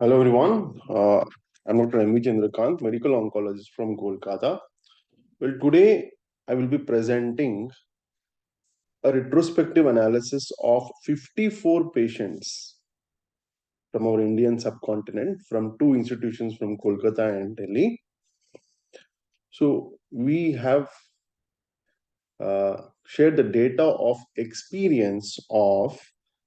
Hello everyone. I'm Dr. M. V. Chandrakant, medical oncologist from Kolkata. Well, today I will be presenting a retrospective analysis of 54 patients from our Indian subcontinent from two institutions from Kolkata and Delhi. So we have shared the data of experience of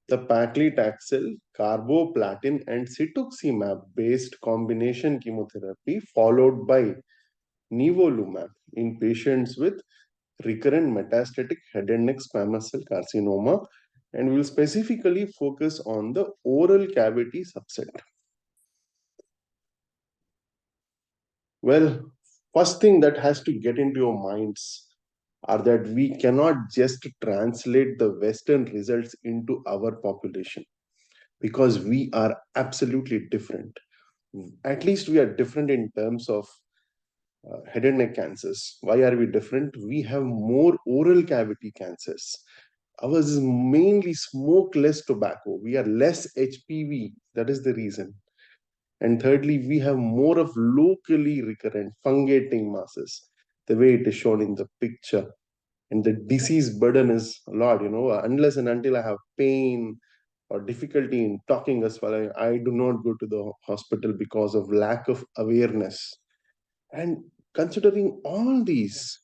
the paclitaxel, carboplatin, and cetuximab based combination chemotherapy followed by Nivolumab in patients with recurrent metastatic head and neck squamous cell carcinoma, and we will specifically focus on the oral cavity subset. Well, first thing that has to get into your minds are that we cannot just translate the Western results into our population because we are absolutely different. At least we are different in terms of head and neck cancers. Why are we different? We have more oral cavity cancers. Ours is mainly smokeless tobacco. We are less HPV. That is the reason. And thirdly, we have more of locally recurrent fungating masses, the way it is shown in the picture. And the disease burden is a lot, unless and until I have pain or difficulty in talking as well, I do not go to the hospital because of lack of awareness. And considering all these,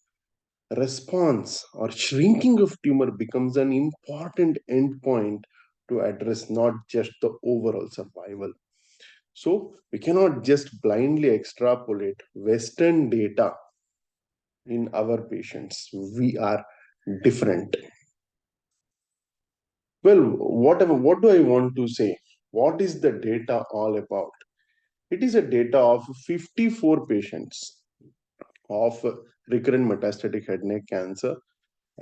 response or shrinking of tumor becomes an important endpoint to address not just the overall survival. So we cannot just blindly extrapolate Western data in our patients. We are different. Well, what do I want to say? What is the data all about? It is a data of 54 patients of recurrent metastatic head neck cancer,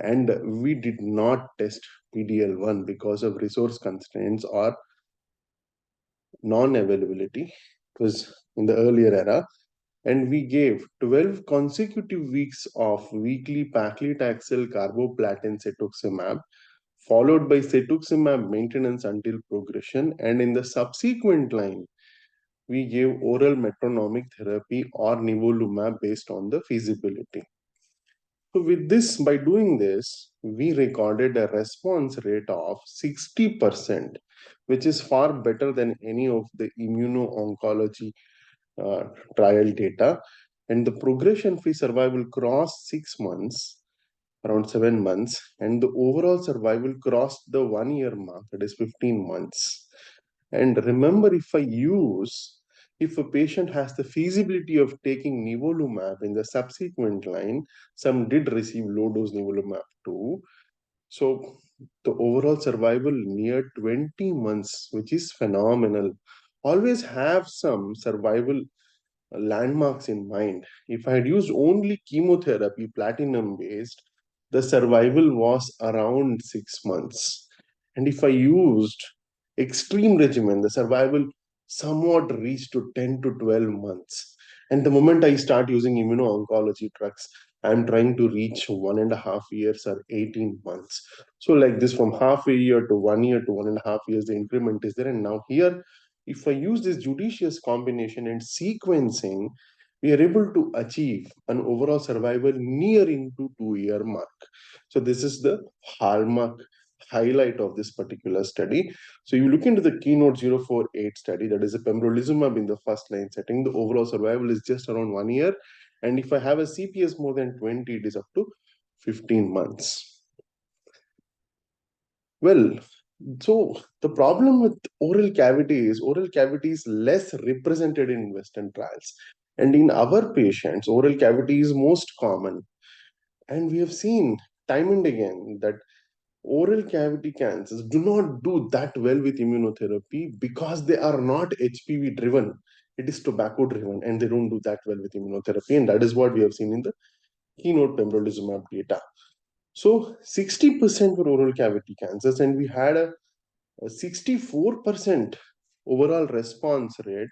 and we did not test PDL1 because of resource constraints or non-availability. It was in the earlier era, and we gave 12 consecutive weeks of weekly paclitaxel carboplatin cetuximab, followed by cetuximab maintenance until progression, and in the subsequent line, we gave oral metronomic therapy or nivolumab based on the feasibility. So with this, by doing this, we recorded a response rate of 60%, which is far better than any of the immuno-oncology uh, trial data. And the progression-free survival crossed 6 months, around 7 months, and the overall survival crossed the 1 year mark, that is 15 months. And remember, if a patient has the feasibility of taking nivolumab in the subsequent line, some did receive low dose nivolumab too. So the overall survival near 20 months, which is phenomenal. Always have some survival landmarks in mind. If I had used only chemotherapy, platinum based, the survival was around 6 months. And if I used extreme regimen, the survival somewhat reached to 10 to 12 months. And the moment I start using immuno-oncology drugs, I'm trying to reach 1.5 years or 18 months. So like this, from half a year to 1 year to 1.5 years, the increment is there. And now here, if I use this judicious combination and sequencing, we are able to achieve an overall survival near into 2 year mark. So this is the hallmark highlight of this particular study. So you look into the keynote 048 study, that is a pembrolizumab in the first line setting, the overall survival is just around 1 year. And if I have a CPS more than 20, it is up to 15 months. Well, so the problem with oral cavity is less represented in Western trials. And in our patients, oral cavity is most common. And we have seen time and again that oral cavity cancers do not do that well with immunotherapy because they are not HPV driven. It is tobacco driven, and they don't do that well with immunotherapy. And that is what we have seen in the keynote pembrolizumab data. So 60% were oral cavity cancers, and we had a 64% overall response rate,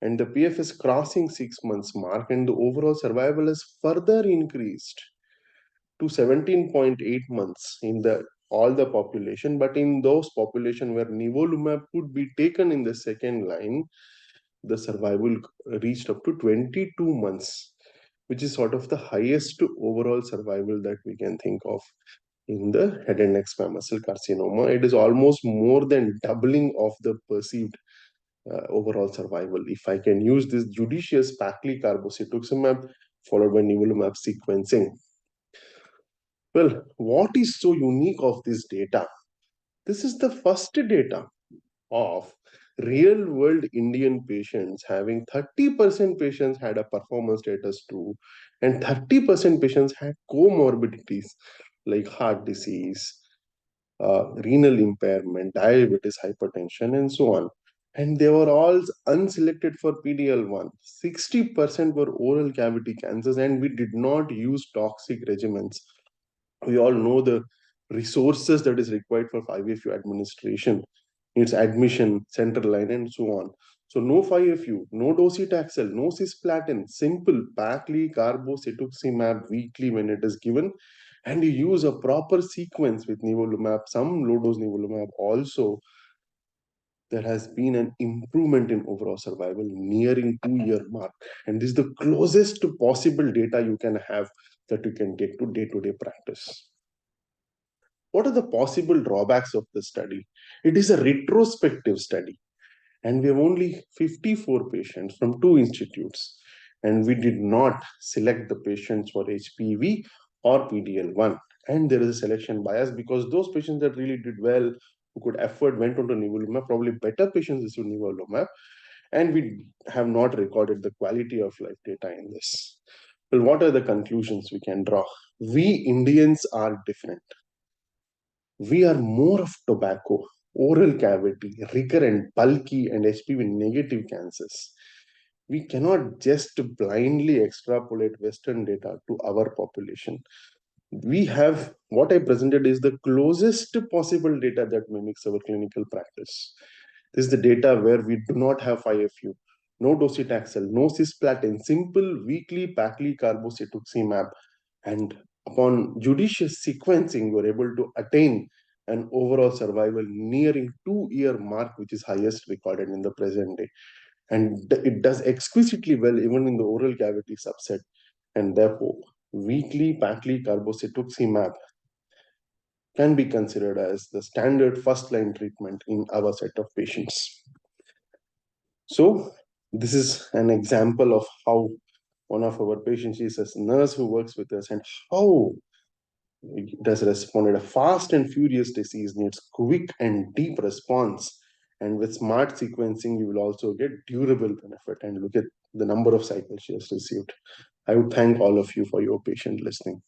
and the PFS crossing 6 months mark, and the overall survival has further increased to 17.8 months in the all the population. But in those population where nivolumab could be taken in the second line, the survival reached up to 22 months, which is sort of the highest overall survival that we can think of in the head and neck squamous cell carcinoma. It is almost more than doubling of the perceived overall survival. If I can use this judicious Paclitaxel carbocetuximab followed by nivolumab sequencing. Well, what is so unique of this data? This is the first data of real world Indian patients having 30% patients had a performance status 2 and 30% patients had comorbidities like heart disease, renal impairment, diabetes, hypertension, and so on. And they were all unselected for PDL1. 60% were oral cavity cancers, and we did not use toxic regimens. We all know the resources that is required for 5FU administration, its admission, central line, and so on. So no 5FU, no docetaxel, no cisplatin, simple Pacli carbocetuximab weekly when it is given, and you use a proper sequence with nivolumab, some low dose nivolumab also. There has been an improvement in overall survival nearing 2 year mark, and this is the closest possible data you can have that you can get to day-to-day practice. What are the possible drawbacks of the study? It is a retrospective study, and we have only 54 patients from two institutes, and we did not select the patients for HPV or PDL1. And there is a selection bias because those patients that really did well, who could afford, went on to nivolumab, probably better patients received nivolumab, and we have not recorded the quality of life data in this. Well, what are the conclusions we can draw? We Indians are different. We are more of tobacco, oral cavity, recurrent, bulky, and HPV negative cancers. We cannot just blindly extrapolate Western data to our population. We have what I presented is the closest possible data that mimics our clinical practice. This is the data where we do not have 5FU, no docetaxel, no cisplatin, simple weekly Pacli carbocetuximab, and upon judicious sequencing, we're able to attain an overall survival nearing 2 year mark, which is highest recorded in the present day. And it does exquisitely well even in the oral cavity subset. And therefore, weekly Pacli carbocetuximab can be considered as the standard first line treatment in our set of patients. So, this is an example of how one of our patients is a nurse who works with us and how it has responded. A fast and furious disease needs quick and deep response. And with smart sequencing, you will also get durable benefit. And look at the number of cycles she has received. I would thank all of you for your patient listening.